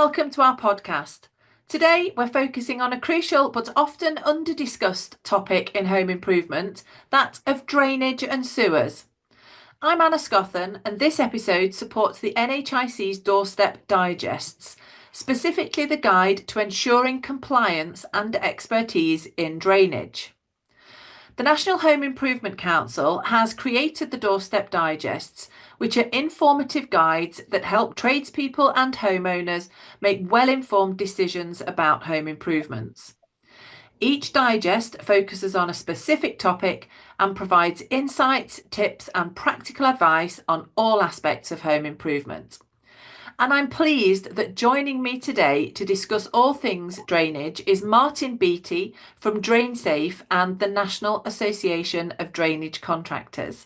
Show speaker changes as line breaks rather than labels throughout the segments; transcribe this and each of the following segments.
welcome to our podcast. Today, we're focusing on a crucial but often under-discussed topic in home improvement, that of drainage and sewers. I'm Anna Scothan, and this episode supports the NHIC's Doorstep Digests, specifically the guide to ensuring compliance and expertise in drainage. The National Home Improvement Council has created the Doorstep Digests, which are informative guides that help tradespeople and homeowners make well-informed decisions about home improvements. Each digest focuses on a specific topic and provides insights, tips, and practical advice on all aspects of home improvement. And I'm pleased that joining me today to discuss all things drainage is Martin Beattie from DrainSafe and the National Association of Drainage Contractors.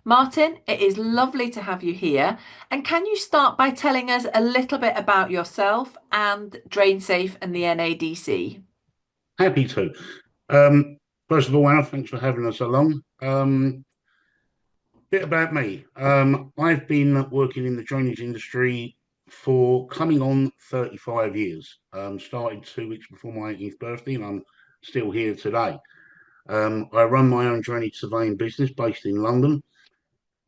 Martin, it is lovely to have you here. And can you start by telling us a little bit about yourself and DrainSafe and the NADC?
Happy to. First of all, Anna, thanks for having us along. Bit about me. I've been working in the drainage industry for coming on 35 years. Started 2 weeks before my 18th birthday, and I'm still here today. I run my own drainage surveying business based in London.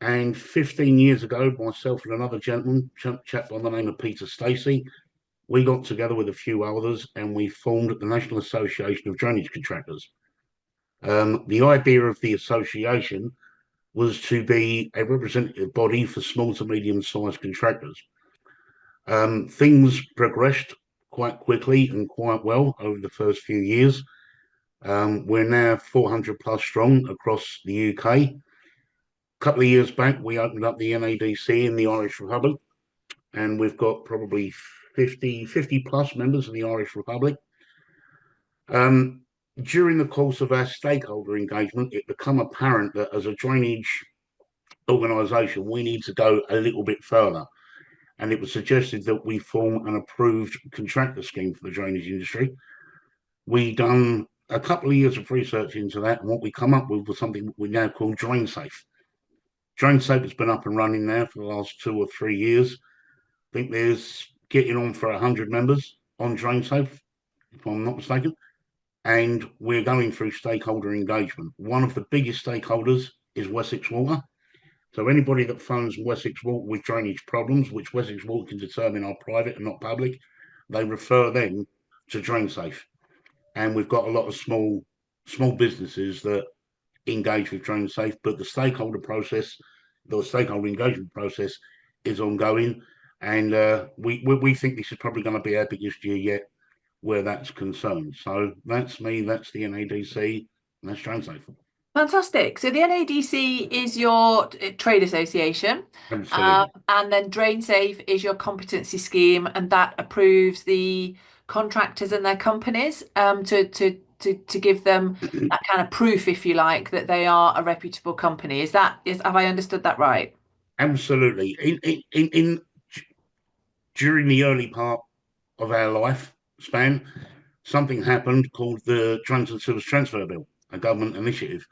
And 15 years ago, myself and another gentleman, chap by the name of Peter Stacey, we got together with a few others and we formed the National Association of Drainage Contractors. The idea of the association was to be a representative body for small to medium-sized contractors. Things progressed quite quickly and quite well over the first few years. We're now 400 plus strong across the UK. A couple of years back, we opened up the NADC in the Irish Republic, and we've got probably 50 plus members of the Irish Republic. During the course of our stakeholder engagement, it became apparent that as a drainage organisation, we need to go a little bit further. And it was suggested that we form an approved contractor scheme for the drainage industry. We done a couple of years of research into that, and what we come up with was something we now call DrainSafe. DrainSafe has been up and running now for the last 2 or 3 years. I think there's getting on for 100 members on DrainSafe, if I'm not mistaken. And we're going through stakeholder engagement. One of the biggest stakeholders is Wessex Water. So anybody that phones Wessex Water with drainage problems, which Wessex Water can determine are private and not public, they refer them to DrainSafe. And we've got a lot of small businesses that engage with DrainSafe, but the stakeholder engagement process is ongoing. And we think this is probably going to be our biggest year yet where that's concerned. So that's me, that's the NADC, and that's DrainSafe.
Fantastic. So the NADC is your trade association, and then DrainSafe is your competency scheme, and that approves the contractors and their companies to give them that kind of proof, if you like, that they are a reputable company. Have I understood that right?
Absolutely. During the early part of our life span, something happened called the Drains and Sewers Transfer Bill, a government initiative.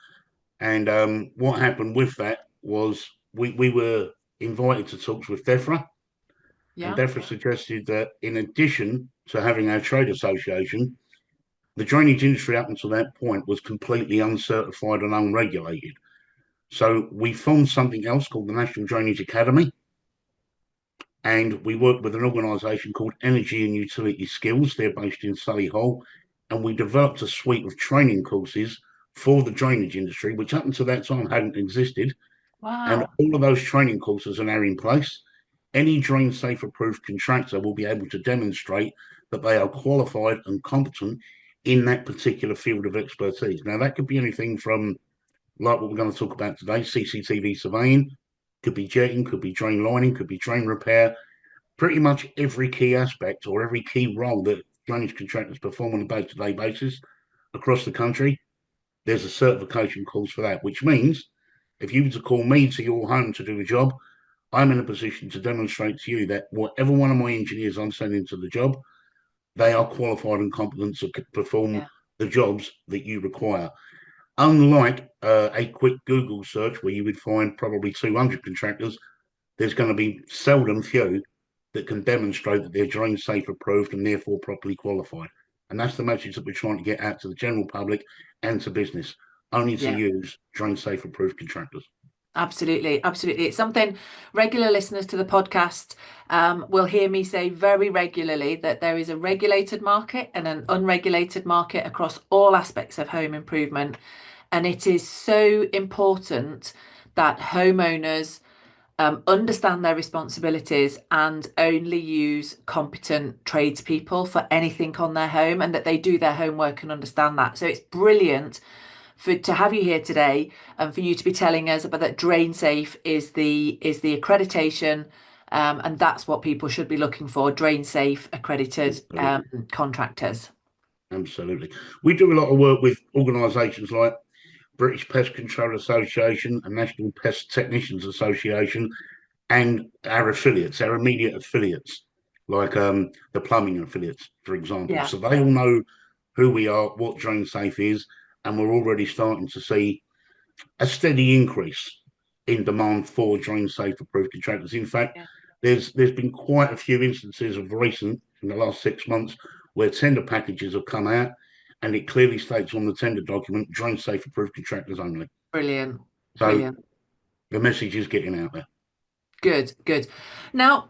And what happened with that was we were invited to talks with DEFRA. Yeah. And DEFRA suggested that in addition to having our trade association, the drainage industry up until that point was completely uncertified and unregulated. So we formed something else called the National Drainage Academy. And we worked with an organisation called Energy and Utility Skills. They're based in Solihull. And we developed a suite of training courses for the drainage industry, which up until that time hadn't existed.
Wow.
And all of those training courses are now in place. Any DrainSafe approved contractor will be able to demonstrate that they are qualified and competent in that particular field of expertise. Now, that could be anything from, like what we're going to talk about today, CCTV surveying, could be jetting, could be drain lining, could be drain repair. Pretty much every key aspect or every key role that drainage contractors perform on a day-to-day basis across the country, there's a certification course for that, which means if you were to call me to your home to do a job, I'm in a position to demonstrate to you that whatever one of my engineers I'm sending to the job, they are qualified and competent to perform the jobs that you require. Unlike a quick Google search where you would find probably 200 contractors, there's going to be seldom few that can demonstrate that they're DrainSafe approved and therefore properly qualified. And that's the message that we're trying to get out to the general public and to business, only to
Yeah.
use DrainSafe approved contractors.
Absolutely, absolutely. It's something regular listeners to the podcast will hear me say very regularly, that there is a regulated market and an unregulated market across all aspects of home improvement. And it is so important that homeowners understand their responsibilities and only use competent tradespeople for anything on their home, and that they do their homework and understand that. So it's brilliant to have you here today and for you to be telling us about that DrainSafe is the accreditation, and that's what people should be looking for, DrainSafe accredited
Absolutely.
contractors.
Absolutely. We do a lot of work with organisations like British Pest Control Association and National Pest Technicians Association, and our affiliates, our immediate affiliates, like the plumbing affiliates, for example.
Yeah.
So they all know who we are, what DrainSafe is, and we're already starting to see a steady increase in demand for DrainSafe approved contractors. In fact,
Yeah.
there's been quite a few instances of recent, in the last 6 months, where tender packages have come out, and it clearly states on the tender document, DrainSafe approved contractors only.
Brilliant.
So
Brilliant.
the message is getting out there.
Good, good. Now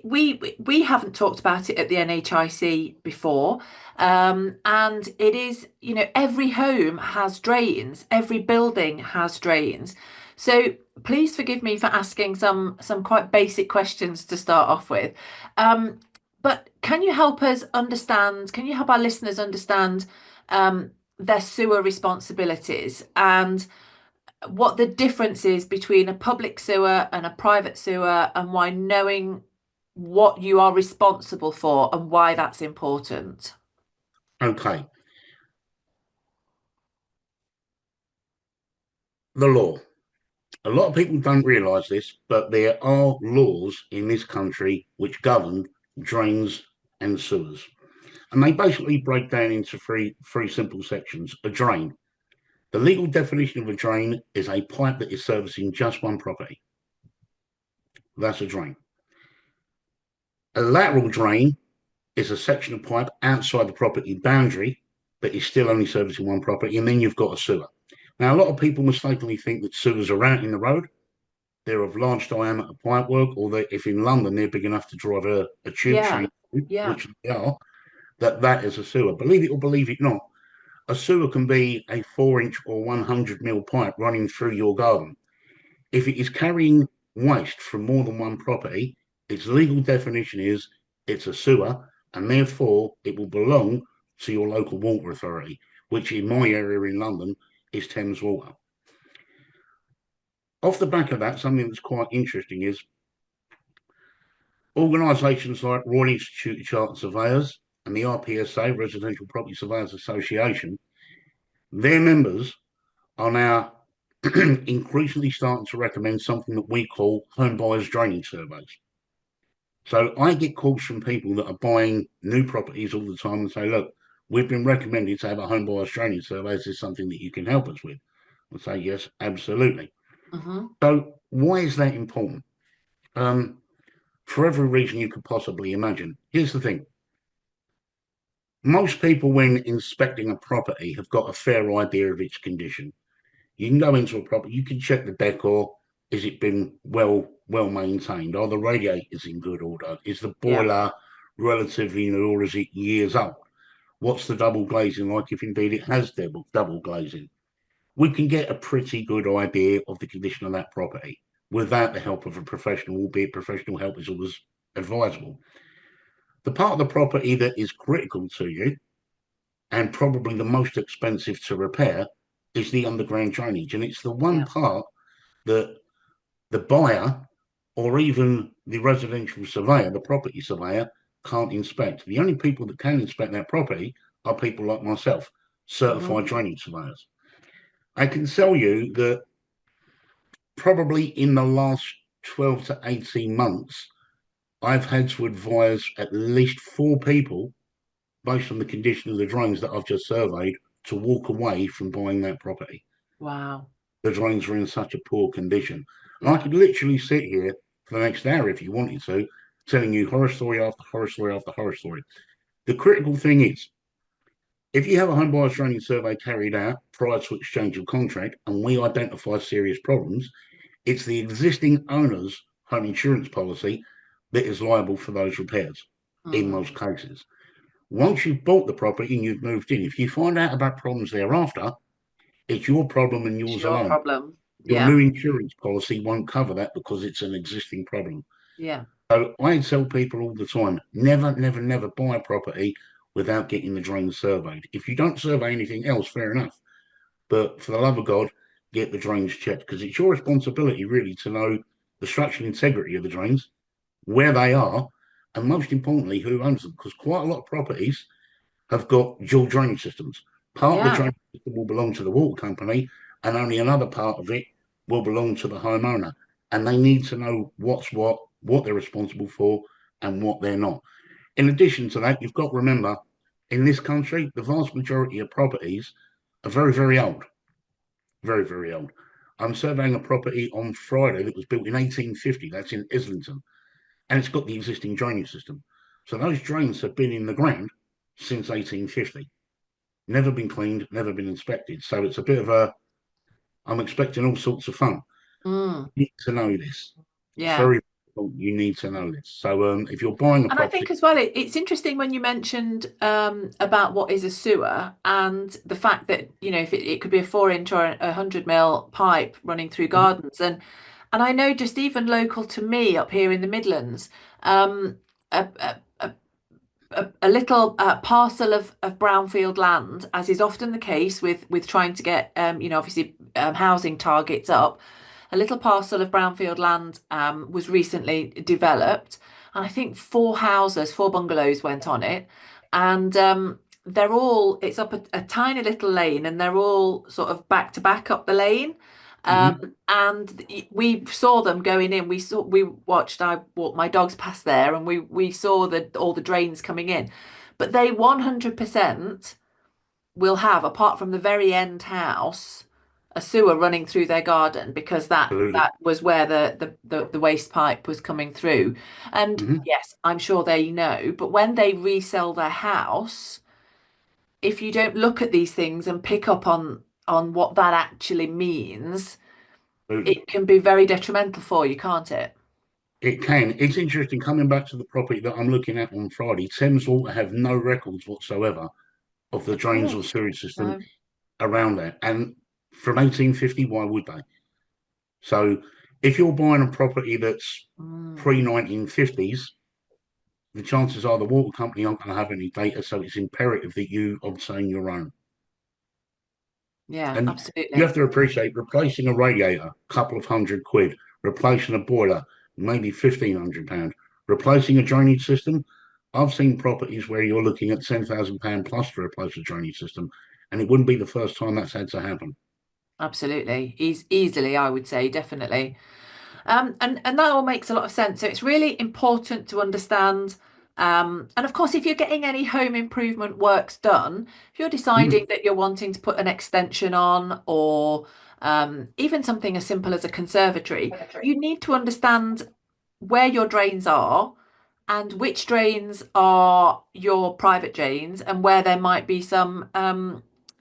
we haven't talked about it at the NHIC before, and it is, every home has drains, every building has drains. So please forgive me for asking some quite basic questions to start off with. But can you help us understand? Can you help our listeners understand their sewer responsibilities and what the difference is between a public sewer and a private sewer, and why knowing what you are responsible for and why that's important?
Okay, the law. A lot of people don't realise this, but there are laws in this country which govern drains and sewers. And they basically break down into three simple sections. A drain. The legal definition of a drain is a pipe that is servicing just one property. That's a drain. A lateral drain is a section of pipe outside the property boundary that is still only servicing one property. And then you've got a sewer. Now, a lot of people mistakenly think that sewers are out in the road. They're of large diameter pipework, or if in London they're big enough to drive a tube
Yeah,
train,
yeah,
which they are, that is a sewer. Believe it or believe it not, a sewer can be a 4-inch or 100 mil pipe running through your garden. If it is carrying waste from more than one property, its legal definition is it's a sewer, and therefore it will belong to your local water authority, which in my area in London is Thames Water. Off the back of that, something that's quite interesting is organisations like Royal Institute of Chartered Surveyors and the RPSA, Residential Property Surveyors Association, their members are now increasingly starting to recommend something that we call home buyers drainage surveys. So I get calls from people that are buying new properties all the time and say, look, we've been recommended to have a home buyers drainage survey. Is this something that you can help us with? I say, yes, absolutely.
hmm
So why is that important? For every reason you could possibly imagine. Here's the thing. Most people, when inspecting a property, have got a fair idea of its condition. You can go into a property, you can check the decor. Is it been well maintained? Are the radiators in good order? Is the
yeah,
boiler relatively new, or is it years old? What's the double glazing like, if indeed it has double glazing? We can get a pretty good idea of the condition of that property without the help of a professional, albeit professional help is always advisable. The part of the property that is critical to you and probably the most expensive to repair is the underground drainage. And it's the one
yeah,
part that the buyer or even the residential surveyor, the property surveyor, can't inspect. The only people that can inspect that property are people like myself,
hmm
certified drainage surveyors. I can tell you that probably in the last 12 to 18 months, I've had to advise at least 4 people, based on the condition of the drains that I've just surveyed, to walk away from buying that property.
wow,
The drains were in such a poor condition. And I
yeah,
could literally sit here for the next hour, if you wanted to telling you horror story after horror story after horror story. The critical thing is, if you have a home buyer's training survey carried out prior to exchange of contract and we identify serious problems, it's the existing owner's home insurance policy that is liable for those repairs in
Mm.
most cases. Once you've bought the property and you've moved in, if you find out about problems thereafter, it's your problem and
It's
yours
your
alone.
problem.
Your
Yeah.
new insurance policy won't cover that because it's an existing problem.
Yeah.
So I tell people all the time, never, never, never buy a property without getting the drains surveyed. If you don't survey anything else, fair enough. But for the love of God, get the drains checked because it's your responsibility really to know the structural integrity of the drains, where they are, and most importantly, who owns them. Because quite a lot of properties have got dual drainage systems. Part of the
Yeah.
drainage system will belong to the water company, and only another part of it will belong to the homeowner. And they need to know what's what they're responsible for, and what they're not. In addition to that, you've got to remember in this country, the vast majority of properties are very, very old. Very, very old. I'm surveying a property on Friday that was built in 1850. That's in Islington. And it's got the existing drainage system. So those drains have been in the ground since 1850. Never been cleaned, never been inspected. So it's a bit of a, I'm expecting all sorts of fun.
Mm.
You need to know this. It's
Yeah.
very important. You need to know this. So if you're buying a
And I
property,
think as well, it's interesting when you mentioned about what is a sewer and the fact that, if it could be a 4 inch or a 100 mil pipe running through gardens. And I know just even local to me up here in the Midlands, a, a, a, a little parcel of brownfield land, as is often the case with trying to get, obviously housing targets up. A little parcel of brownfield land was recently developed, and I think four bungalows went on it, and it's up a tiny little lane, and they're all sort of back to back up the lane.
mhm,
And we saw them going in. I walked my dogs past there, and we saw all the drains coming in. But they 100% will have, apart from the very end house, a sewer running through their garden because
absolutely.
that was where the waste pipe was coming through. And
Mhm,
yes, I'm sure they know, but when they resell their house, if you don't look at these things and pick up on what that actually means,
absolutely.
it can be very detrimental for you, can't it?
It can. It's interesting coming back to the property that I'm looking at on Friday. Thames Water have no records whatsoever of the
Of
drains or
course.
sewage system
No.
around there. And from 1850, why would they? So if you're buying a property that's
Mm,
pre 1950s, the chances are the water company aren't going to have any data. So it's imperative that you obtain your own.
yeah,
And you have
absolutely.
to appreciate replacing a radiator, a couple of £100, replacing a boiler, maybe £1,500, replacing a drainage system. I've seen properties where you're looking at £10,000 plus to replace a drainage system, and it wouldn't be the first time that's had to happen.
Absolutely. Easily, I would say, definitely. And that all makes a lot of sense. So it's really important to understand. And of course, if you're getting any home improvement works done, if you're deciding
Mm,
that you're wanting to put an extension on or even something as simple as a conservatory, you need to understand where your drains are and which drains are your private drains and where there might be some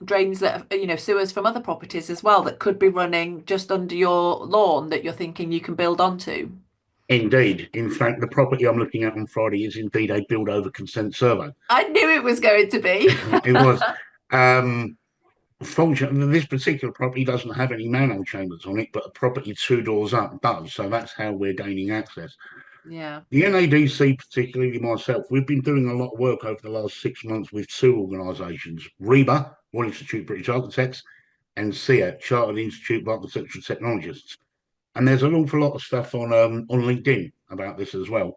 drains that sewers from other properties as well that could be running just under your lawn that you're thinking you can build onto.
indeed. In fact, the property I'm looking at on Friday is indeed a build over consent survey.
I knew it was going to be.
It was. Um, Fortunately, this particular property doesn't have any manhole chambers on it, but a property two doors up does. So that's how we're gaining access.
Yeah,
The NADC, particularly myself, we've been doing a lot of work over the last 6 months with two organisations, REBA, Royal Institute of British Architects, and CIAT, Chartered Institute of Architectural Technologists. And there's an awful lot of stuff on LinkedIn about this as well.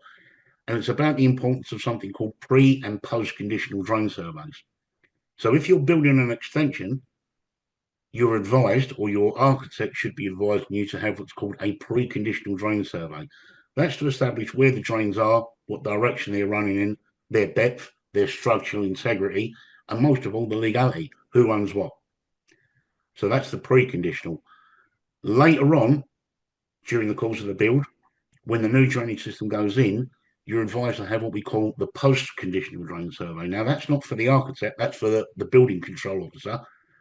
And it's about the importance of something called pre and post conditional drain surveys. So if you're building an extension, you're advised, or your architect should be advising you to have what's called a preconditional drain survey. That's to establish where the drains are, what direction they're running in, their depth, their structural integrity, and most of all, the legality, who owns what. So that's the preconditional. Later on, during the course of the build, when the new drainage system goes in, you're advised to have what we call the post-conditional drain survey. Now, that's not for the architect, that's for the building control officer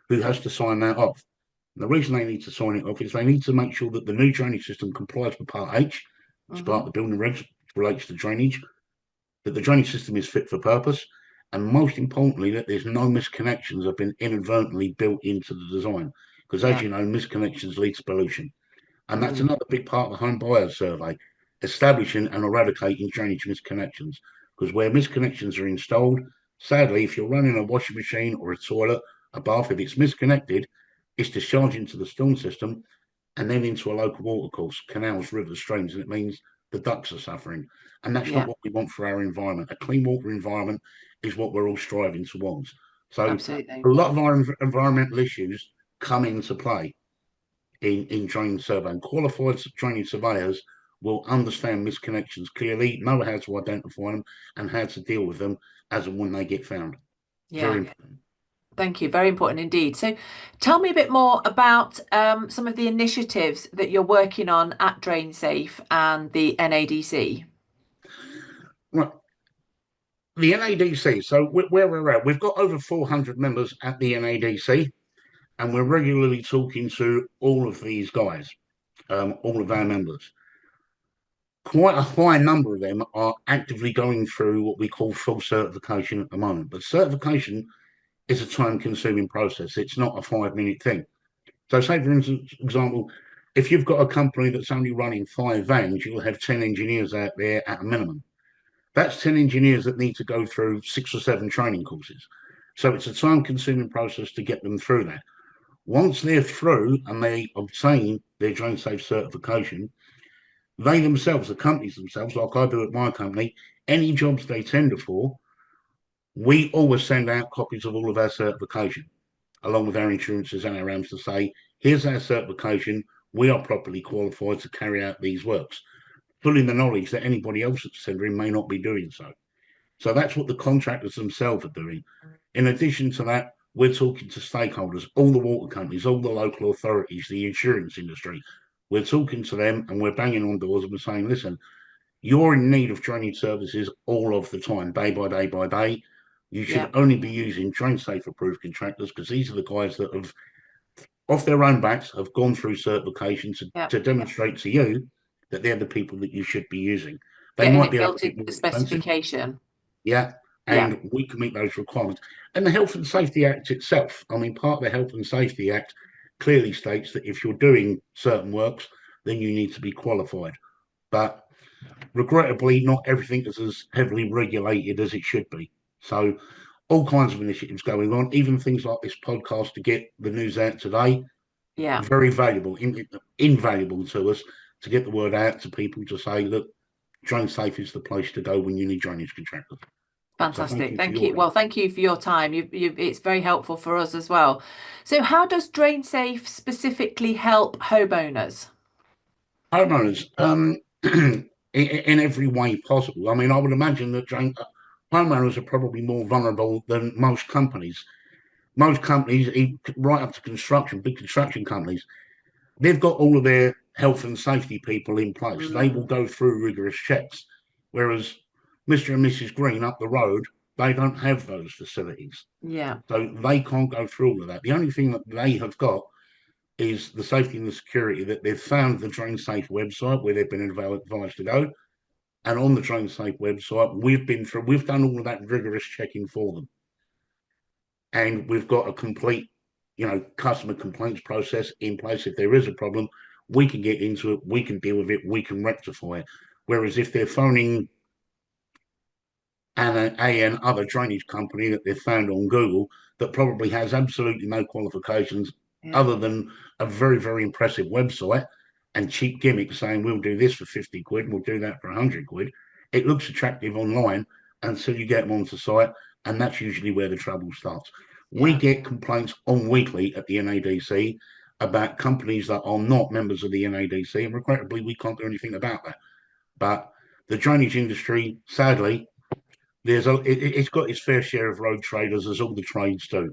who has to sign that off. And the reason they need to sign it off is they need to make sure that the new drainage system complies with Part H, which is part of the building regs, which relates to drainage, that the drainage system is fit for purpose, and most importantly, that there's no misconnections have been inadvertently built into the design. Because as
Yeah.
you know, misconnections lead to pollution. And that's another big part of the home buyers survey, establishing and eradicating drainage misconnections. Because where misconnections are installed, sadly, if you're running a washing machine or a toilet, a bath, if it's misconnected, it's discharged into the storm system and then into a local watercourse, canals, rivers, streams, and it means the ducks are suffering. And that's not
Yeah.
what we want for our environment. A clean water environment is what we're all striving towards. So
Absolutely.
a lot of our environmental issues come into play in drainage survey. And qualified drainage surveyors will understand misconnections clearly, know how to identify them, and how to deal with them as and when they get found. Very
Yeah.
important.
Thank you. Very important indeed. So tell me a bit more about some of the initiatives that you're working on at DrainSafe and the NADC.
Right. The NADC, so where we're at, we've got over 400 members at the NADC, and we're regularly talking to all of these guys, all of our members. Quite a high number of them are actively going through what we call full certification at the moment. But certification is a time-consuming process. It's not a 5-minute thing. So, say for example, if you've got a company that's only running 5 vans, you'll have 10 engineers out there at a minimum. That's 10 engineers that need to go through 6 or 7 training courses. So it's a time-consuming process to get them through that. Once they're through and they obtain their DrainSafe certification, they themselves, the companies themselves, like I do at my company, any jobs they tender for, we always send out copies of all of our certification, along with our insurances and our AMs to say, here's our certification, we are properly qualified to carry out these works, full in the knowledge that anybody else that's tendering may not be doing so. So that's what the contractors themselves are doing. In addition to that, we're talking to stakeholders, all the water companies, all the local authorities, the insurance industry. We're talking to them and we're banging on doors and we're saying, listen, you're in need of drainage services all of the time, day by day by day. You should
Yeah.
only be using DrainSafe approved contractors because these are the guys that have, off their own backs, have gone through certification
Yeah.
to demonstrate to you that they're the people that you should be using. They
Getting
might
it
be a
built
bit
into
more
the
expensive,
specification.
yeah,
Yeah.
and we can meet those requirements. And the Health and Safety Act itself, I mean, part of the Health and Safety Act clearly states that if you're doing certain works, then you need to be qualified. But regrettably, not everything is as heavily regulated as it should be. So, all kinds of initiatives going on, even things like this podcast to get the news out today,
Yeah.
very valuable, invaluable to us to get the word out to people to say, look, DrainSafe is the place to go when you need drainage contractors. So, thank
Fantastic.
you for
Thank you.
your
Well,
input.
thank you for your time. It's very helpful for us as well. So how does DrainSafe specifically help homeowners?
Homeowners, in every way possible. I mean, I would imagine that homeowners are probably more vulnerable than most companies. Most companies, right up to construction, big construction companies, they've got all of their health and safety people in place. They will
Mm,
go through rigorous checks. Whereas Mr. and Mrs. Green up the road, they don't have those facilities.
yeah.
So they can't go through all of that. The only thing that they have got is the safety and the security that they've found the DrainSafe website where they've been advised to go. And on the DrainSafe website, we've done all of that rigorous checking for them. And we've got a complete, customer complaints process in place. If there is a problem, we can get into it, we can deal with it, we can rectify it. Whereas if they're phoning an other drainage company that they've found on Google that probably has absolutely no qualifications
Yeah.
other than a very, very impressive website and cheap gimmicks saying we'll do this for 50 quid, we'll do that for 100 quid. It looks attractive online until you get them onto site, and that's usually where the trouble starts. We
Yeah.
get complaints on weekly at the NADC about companies that are not members of the NADC, and regrettably, we can't do anything about that. But the drainage industry, sadly, it's got its fair share of road traders, as all the trades do.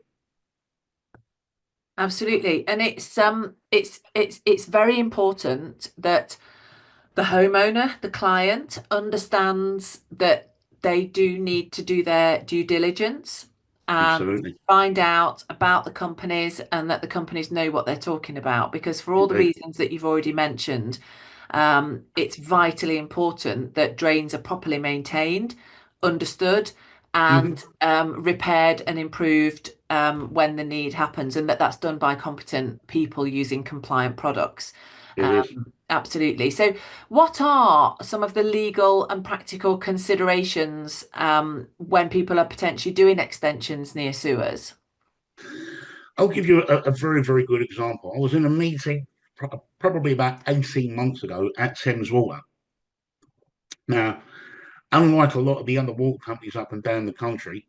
Absolutely. And it's very important that the homeowner, the client, understands that they do need to do their due diligence and
Absolutely.
find out about the companies and that the companies know what they're talking about. Because for all the
Indeed.
reasons that you've already mentioned, it's vitally important that drains are properly maintained, understood,
Hmm.
and repaired and improved when the need happens, and that that's done by competent people using compliant products.
It is.
Absolutely. So, what are some of the legal and practical considerations when people are potentially doing extensions near sewers?
I'll give you a very, very good example. I was in a meeting probably about 18 months ago at Thames Water. Now, unlike a lot of the other water companies up and down the country,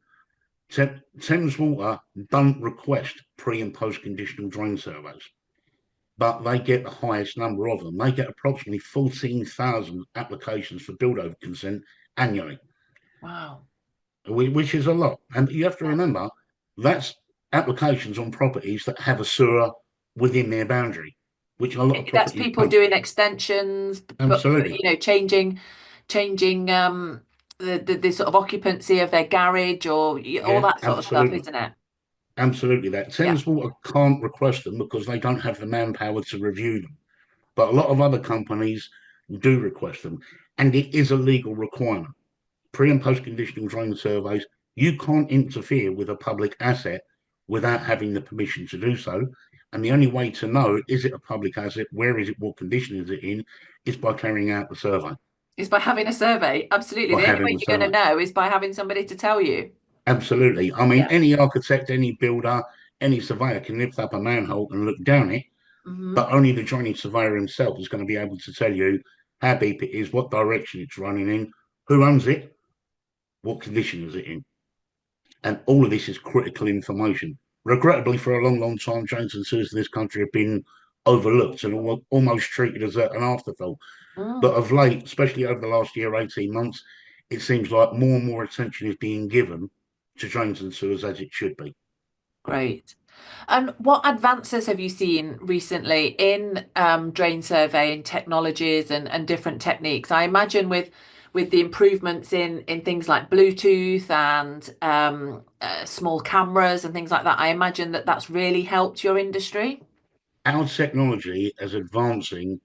Thames Water don't request pre and post conditional drain surveys, but they get the highest number of them. They get approximately 14,000 applications for build over consent annually,
Wow.
which is a lot. And you have to
Yeah.
remember that's applications on properties that have a sewer within their boundary, which a lot of
That's
properties
people
don't.
doing extensions, but
Absolutely.
changing the sort of occupancy of their garage or all
Yeah,
that sort of stuff,
absolutely.
isn't it?
Absolutely. That
Yeah.
Thames Water can't request them because they don't have the manpower to review them. But a lot of other companies do request them, and it is a legal requirement. Pre and post conditional drain surveys, you can't interfere with a public asset without having the permission to do so. And the only way to know is it a public asset, where is it, what condition is it in, is by carrying out the survey,
Is by having a survey. Absolutely.
by
The only way
having the
you're going
survey.
to know is by having somebody to tell you.
Absolutely. I mean,
Yeah.
any architect, any builder, any surveyor can lift up a manhole and look down it,
Hmm.
but only the drainage surveyor himself is going to be able to tell you how deep it is, what direction it's running in, who owns it, what condition is it in. And all of this is critical information. Regrettably, for a long, long time, drains and sewers in this country have been overlooked and almost treated as an afterthought. But
Mm,
of late, especially over the last year, 18 months, it seems like more and more attention is being given to drains and sewers as it should be.
great. And what advances have you seen recently in drain surveying technologies and different techniques? I imagine with the improvements in things like Bluetooth and small cameras and things like that, I imagine that that's really helped your industry.
Our technology is advancing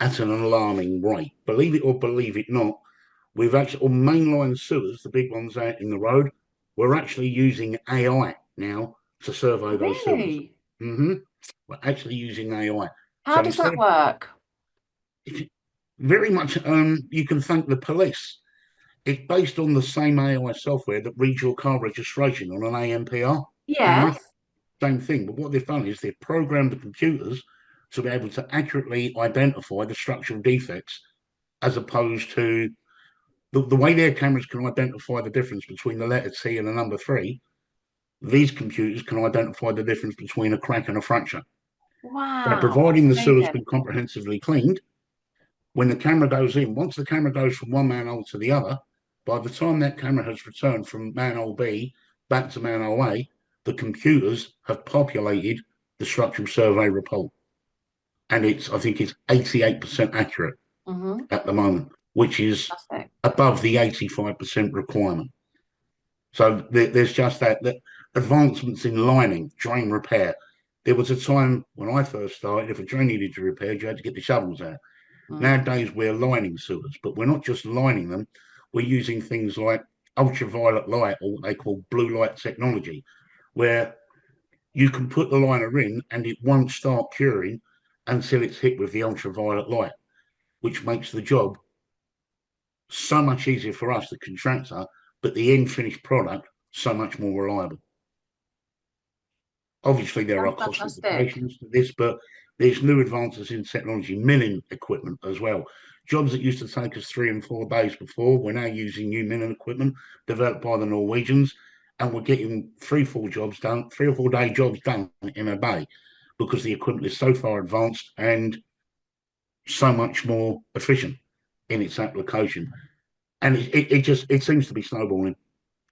at an alarming rate. Believe it or believe it not, we've actually, on mainline sewers, the big ones out in the road, we're actually using AI now to survey those sewers.
Really?
Mm-hmm. We're actually using AI.
How
So
does
instead
that
of
work?
very much, you can thank the police. It's based on the same AI software that reads your car registration on an AMPR camera.
Yes.
Same thing. But what they've done is they've programmed the computers to be able to accurately identify the structural defects as opposed to the way their cameras can identify the difference between the letter T and the number three. These computers can identify the difference between a crack and a fracture. So,
Wow, that's
providing the sewer's
amazing.
been comprehensively cleaned, when the camera goes in, once the camera goes from one manhole to the other, by the time that camera has returned from manhole B back to manhole A, the computers have populated the structural survey report. And I think it's 88% accurate
Hmm.
at the moment, which is
Fantastic.
above the 85% requirement. So there's just that advancements in lining, drain repair. There was a time when I first started, if a drain needed to repair, you had to get the shovels out.
Mm.
Nowadays, we're lining sewers, but we're not just lining them. We're using things like ultraviolet light or what they call blue light technology, where you can put the liner in and it won't start curing until it's hit with the ultraviolet light, which makes the job so much easier for us, the contractor, but the end finished product so much more reliable. Obviously, there
Sounds
are cost
fantastic.
implications to this, but there's new advances in technology, milling equipment as well. Jobs that used to take us 3 and 4 days before, we're now using new milling equipment developed by the Norwegians, and we're getting 3 or 4 jobs done, 3 or 4 day jobs done in a day because the equipment is so far advanced and so much more efficient in its application. And it seems to be snowballing.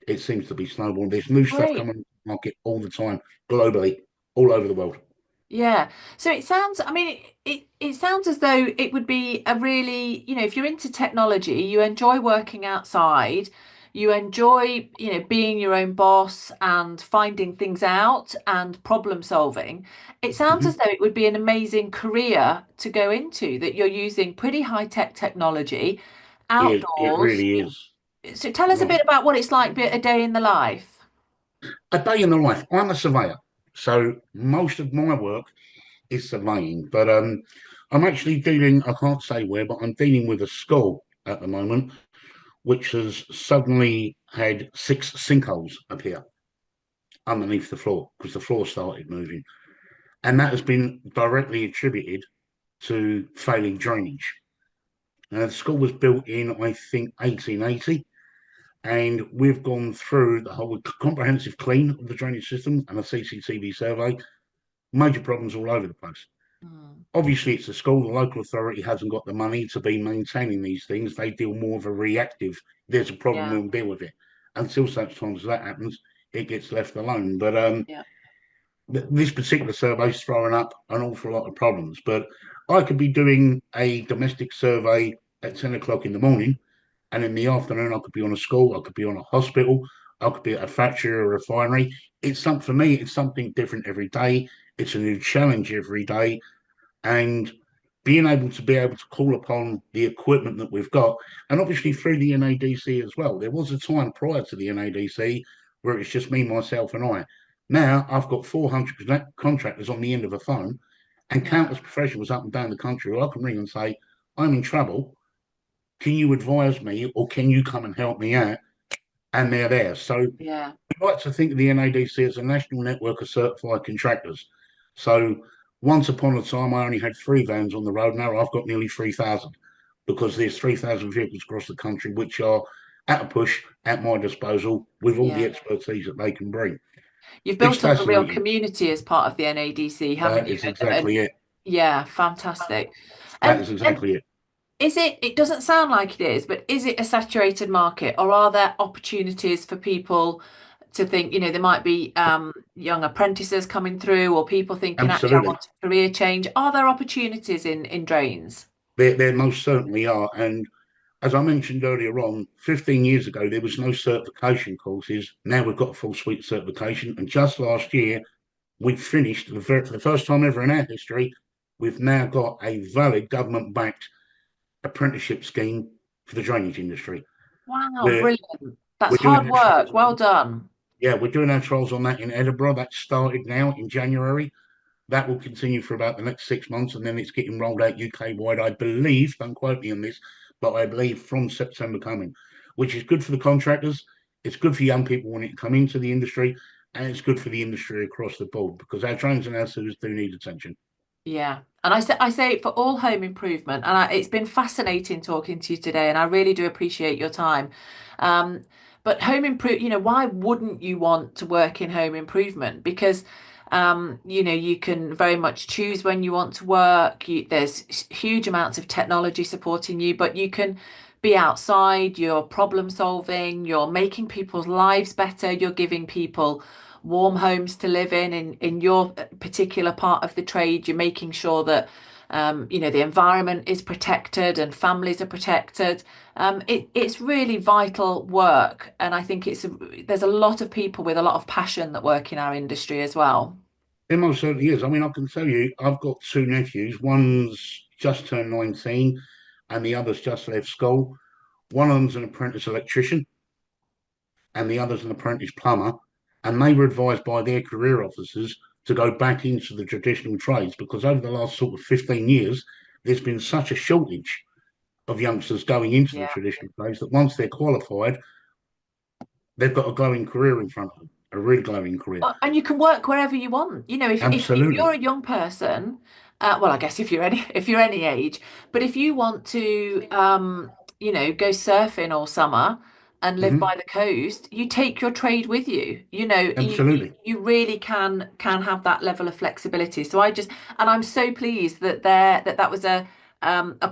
It seems to be snowballing. There's new stuff
Great.
coming to the market all the time, globally, all over the world.
Yeah. So it sounds, I mean, it sounds as though it would be a really, if you're into technology, you enjoy working outside, you enjoy, being your own boss and finding things out and problem solving. It sounds as
Mhm.
though it would be an amazing career to go into, that you're using pretty high-tech technology
It
outdoors.
really is.
So tell us a
Right.
bit about what it's like a day in the life.
A day in the life. I'm a surveyor, so most of my work is surveying. But I'm actually dealing. I can't say where, but I'm dealing with a school at the moment, which has suddenly had six sinkholes appear underneath the floor because the floor started moving, and that has been directly attributed to failing drainage. The school was built in, I think, 1880, and we've gone through the whole comprehensive clean of the drainage system and a CCTV survey. Major problems all over the place.
Mm.
Obviously, it's a school. The local authority hasn't got the money to be maintaining these things. They deal more of a reactive. There's a problem,
Yeah.
we'll deal with it. Until such times as that happens, it gets left alone. But
Yeah.
this particular survey is throwing up an awful lot of problems. But I could be doing a domestic survey at 10 o'clock in the morning, and in the afternoon, I could be on a school, I could be on a hospital, I could be at a factory or a refinery. It's something for me, it's something different every day. It's a new challenge every day. And being able to call upon the equipment that we've got, and obviously through the NADC as well. There was a time prior to the NADC where it's just me, myself, and I. Now I've got 400 contractors on the end of a phone and
Yeah.
countless professionals up and down the country who I can ring and say, I'm in trouble. Can you advise me or can you come and help me out? And they're there. So
Yeah.
I like to think of the NADC as a national network of certified contractors. So once upon a time, I only had three vans on the road. Now I've got nearly 3,000 because there's 3,000 vehicles across the country which are at a push at my disposal with all the
Yeah.
expertise that they can bring.
You've
It's
built up a real
fascinating.
community as part of the NADC, haven't
That
you?
is
And
exactly it.
yeah, fantastic.
That
And
is
and
exactly it.
it doesn't sound like it is, but is it a saturated market, or are there opportunities for people to think, there might be young apprentices coming through, or people thinking, actually, I
Absolutely.
want a career change. Are there opportunities in drains?
There most certainly are. And as I mentioned earlier on, 15 years ago, there was no certification courses. Now we've got a full suite of certification. And just last year, we finished, for the first time ever in our history, we've now got a valid government backed apprenticeship scheme for the drainage industry.
Wow,
We're,
brilliant. That's
we're doing
hard
our trials
work.
on
Well
that.
done.
Yeah, we're doing our trials on that in Edinburgh. That started now in January. That will continue for about the next 6 months, and then it's getting rolled out UK wide, I believe. Don't quote me on this, but I believe from September coming, which is good for the contractors. It's good for young people wanting to come into the industry, and it's good for the industry across the board because our trains and our sewers do need attention.
Yeah. And I say it for all home improvement. And it's been fascinating talking to you today. And I really do appreciate your time. Um, but home improve, why wouldn't you want to work in home improvement? Because, you can very much choose when you want to work. There's huge amounts of technology supporting you, but you can be outside, you're problem solving, you're making people's lives better, you're giving people warm homes to live in your particular part of the trade. You're making sure that the environment is protected and families are protected. It's really vital work, and I think there's a lot of people with a lot of passion that work in our industry as well.
It most certainly is. I mean, I can tell you, I've got two nephews. One's just turned 19, and the other's just left school. One of them's an apprentice electrician, and the other's an apprentice plumber. And they were advised by their career officers to go back into the traditional trades because over the last sort of 15 years, there's been such a shortage of youngsters going into the
Yeah.
traditional trades that once they're qualified, they've got a glowing career in front of them, a really glowing career.
And you can work wherever you want. If you're
Absolutely.
a young person, well, I guess if you're any age, but if you want to, go surfing all summer and live
Hmm.
by the coast, you take your trade with you.
Absolutely.
You really can have that level of flexibility. And I'm so pleased that was a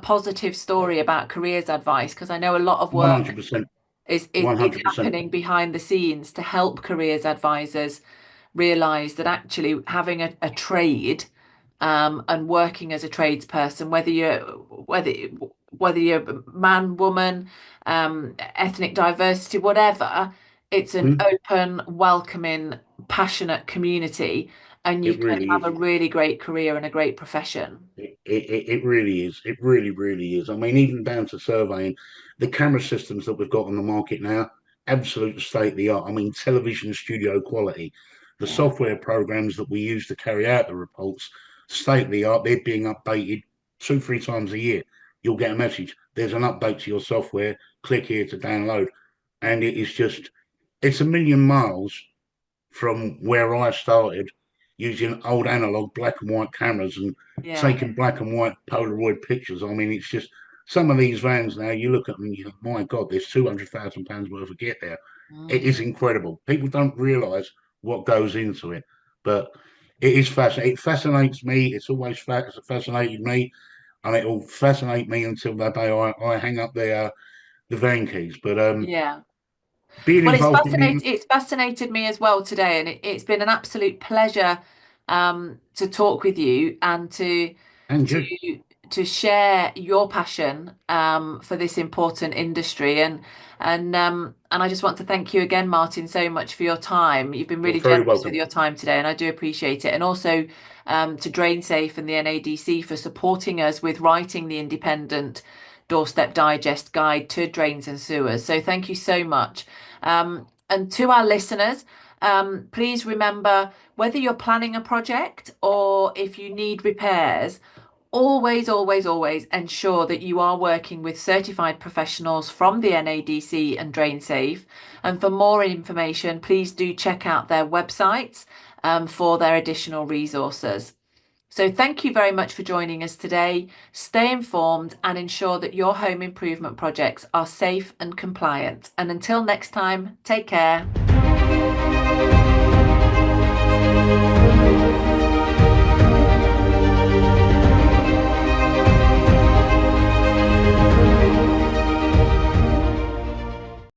positive story about careers advice, because I know a lot of work
100%.
is
100%.
happening behind the scenes to help careers advisors realize that actually having a trade and working as a tradesperson, whether you're man, woman, ethnic diversity, whatever. It's an
Mm,
open, welcoming, passionate community, and you
it
can
really
have a
is.
really great career and a great profession.
It really is. It really, really is. I mean, even down to surveying, the camera systems that we've got on the market now, absolute state of the art. I mean, television studio quality. The
Yeah.
software programs that we use to carry out the reports, state of the art. They're being updated 2, 3 times a year. You'll get a message. There's an update to your software. Click here to download, and it is just. It's a million miles from where I started using old analog black and white cameras and
Yeah.
taking black and white Polaroid pictures. I mean, it's just some of these vans now, you look at them and you think, my God, there's £200,000 worth of gear there. It
Mm.
is incredible. People don't realise what goes into it, but it is fascinating. It fascinates me. It's always fascinated me, and it will fascinate me until the day I hang up the van keys. But
Yeah.
being
Well,
involved in the
it's fascinated me as well today, and it's been an absolute pleasure to talk with you and
and
to
you,
share your passion for this important industry. And I just want to thank you again, Martin, so much for your time. You've been
you're
really
very
generous with
welcome.
your time today, and I do appreciate it. And also to DrainSafe and the NADC for supporting us with writing the independent Doorstep Digest guide to drains and sewers. So thank you so much. And to our listeners, please remember, whether you're planning a project or if you need repairs, always, always, always ensure that you are working with certified professionals from the NADC and DrainSafe. And for more information, please do check out their websites for their additional resources. So thank you very much for joining us today. Stay informed and ensure that your home improvement projects are safe and compliant. And until next time, take care.